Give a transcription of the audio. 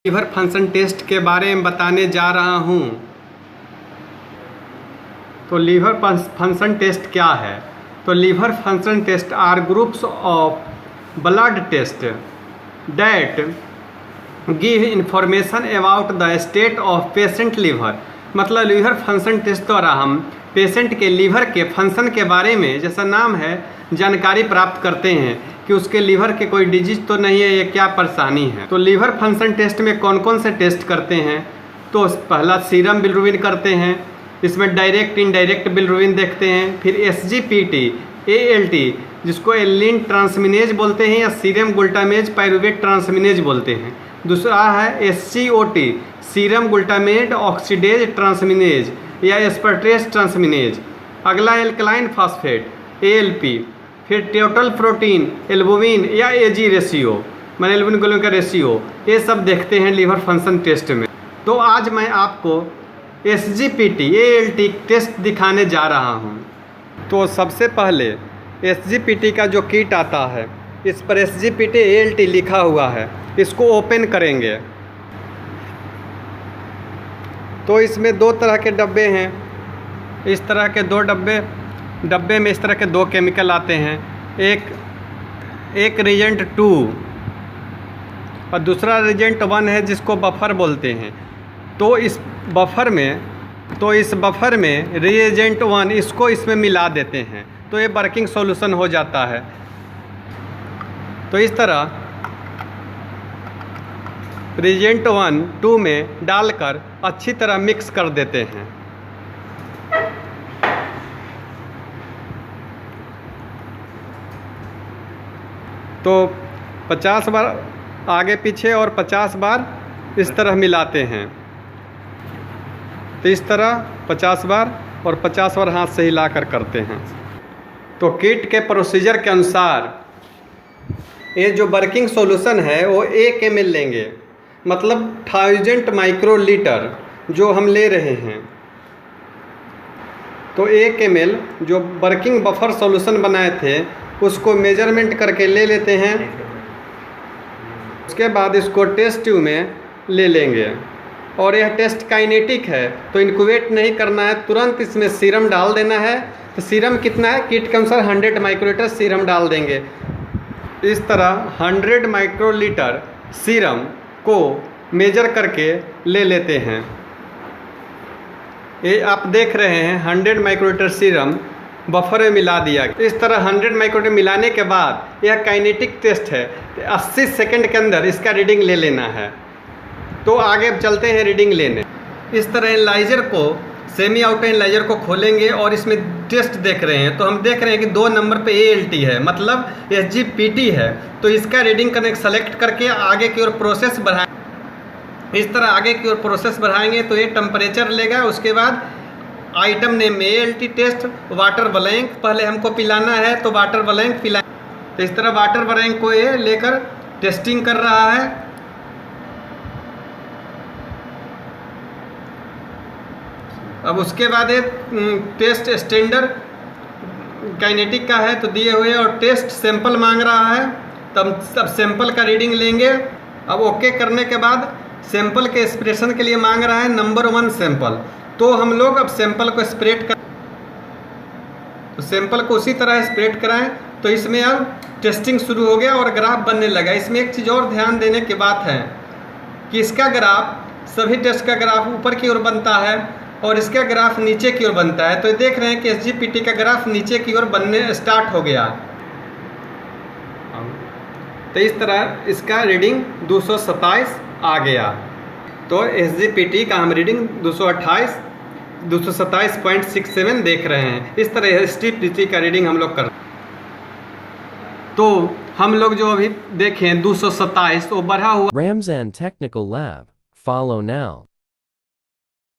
Liver function test के बारे में बताने जा रहा हूँ। तो लीवर फंक्शन टेस्ट क्या है? तो liver function test are groups of blood test that give information about the state of patient liver. मतलब लीवर फंक्शन टेस्ट द्वारा हम पेशेंट के लीवर के फंक्शन के बारे में, जैसा नाम है, जानकारी प्राप्त करते हैं कि उसके लीवर के कोई डिजीज तो नहीं है या क्या परेशानी है। तो लीवर फंक्शन टेस्ट में कौन कौन से टेस्ट करते हैं? तो पहला सीरम बिलिरुबिन करते हैं, इसमें डायरेक्ट इनडायरेक्ट बिलिरुबिन देखते हैं। फिर SGPT, ALT जिसको एलिन ट्रांसमिनेज बोलते हैं या सीरम ग्लूटामेज पायरुवेट ट्रांसमिनेज बोलते हैं। दूसरा है SCOT, serum glutamate oxidase transaminase या एस्पार्टेज ट्रांसमिनेज। अगला एल्कलाइन फास्फेट ALP। फिर टोटल प्रोटीन एल्बुमिन या AG रेशियो, मैंने एल्बुमिन ग्लोबुलिन का रेशियो, ये सब देखते हैं लीवर फंक्शन टेस्ट में। तो आज मैं आपको SGPT ALT टेस्ट दिखाने जा रहा हूँ। तो सबसे पहले SGPT का जो किट आता है, इस पर SGPT ALT लिखा हुआ है, इसको ओपन करेंगे तो इसमें दो तरह के डब्बे हैं। इस तरह के दो डब्बे में इस तरह के दो केमिकल आते हैं, एक रिएजेंट 2 और दूसरा रिएजेंट 1 है जिसको बफर बोलते हैं। तो इस बफर में रिएजेंट 1 इसको इसमें मिला देते हैं तो ये वर्किंग सॉल्यूशन हो जाता है। तो इस तरह रिएजेंट 1 2 में डालकर अच्छी तरह मिक्स कर देते हैं। तो 50 बार आगे पीछे और 50 बार इस तरह मिलाते हैं। तो इस तरह 50 बार और 50 बार हाथ से हिलाकर करते हैं। तो किट के प्रोसीजर के अनुसार ये जो वर्किंग सॉल्यूशन है वो 1 ml लेंगे, मतलब 1000 माइक्रोलीटर जो हम ले रहे हैं। तो 1 ml जो वर्किंग बफर सॉल्यूशन बनाए थे उसको मेजरमेंट करके ले लेते हैं। उसके बाद इसको टेस्ट ट्यूब में ले लेंगे और यह टेस्ट काइनेटिक है तो इनक्यूबेट नहीं करना है, तुरंत इसमें सीरम डाल देना है। तो सीरम कितना है? किट के अनुसार 100 माइक्रोलीटर सीरम डाल देंगे। इस तरह 100 माइक्रोलीटर सीरम को मेजर करके ले लेते हैं। ये आप देख रहे हैं 100 माइक्रोलीटर सीरम बफर में मिला दिया। इस तरह 100 माइक्रोलीटर मिलाने के बाद यह काइनेटिक टेस्ट है, 80 सेकंड के अंदर इसका रीडिंग ले लेना है। तो आगे चलते हैं रीडिंग लेने। इस तरह एनालाइजर को, सेमी आउटर एनालाइजर को खोलेंगे और इसमें टेस्ट देख रहे हैं। तो हम देख रहे हैं कि 2 नंबर पे ALT है, मतलब SGPT है। तो इसका रीडिंग करने सेलेक्ट करके आगे की ओर प्रोसेस बढ़ाएं। इस तरह आगे की ओर प्रोसेस बढ़ाएंगे तो ये टेम्परेचर लेगा। उसके बाद आइटम नेम में ALT टेस्ट वाटर ब्लैंक पहले हमको पिलाना है, तो वाटर ब्लैंक पिला। तो इस तरह वाटर ब्लैंक को ये लेकर टेस्टिंग कर रहा है। अब उसके बाद ये टेस्ट स्टैंडर्ड काइनेटिक का है तो दिए हुए, और टेस्ट सैंपल मांग रहा है। तब सब सैंपल का रीडिंग लेंगे। अब ओके करने के बाद सैंपल के एक्सप्रेशन के लिए मांग रहा है नंबर 1 सैंपल। तो हम लोग अब सैंपल को स्प्रेड कर, तो सैंपल को उसी तरह स्प्रेड कराएं। तो इसमें अब टेस्टिंग शुरू हो गया और ग्राफ बनने लगा। इसमें एक चीज़ और ध्यान देने की बात है कि इसका ग्राफ, सभी टेस्ट का ग्राफ ऊपर की ओर बनता है और इसका ग्राफ नीचे की ओर बनता है। तो देख रहे हैं कि SGPT का ग्राफ नीचे की ओर बनने स्टार्ट हो गया। तो इस तरह इसका रीडिंग 227 आ गया। तो SGPT का हम रीडिंग 227.67 देख रहे हैं। इस तरह SGPT का रीडिंग हम लोग कर। तो हम लोग जो अभी देखें 227 वो बढ़ा हुआ। Ramzan Technical Lab. Follow now.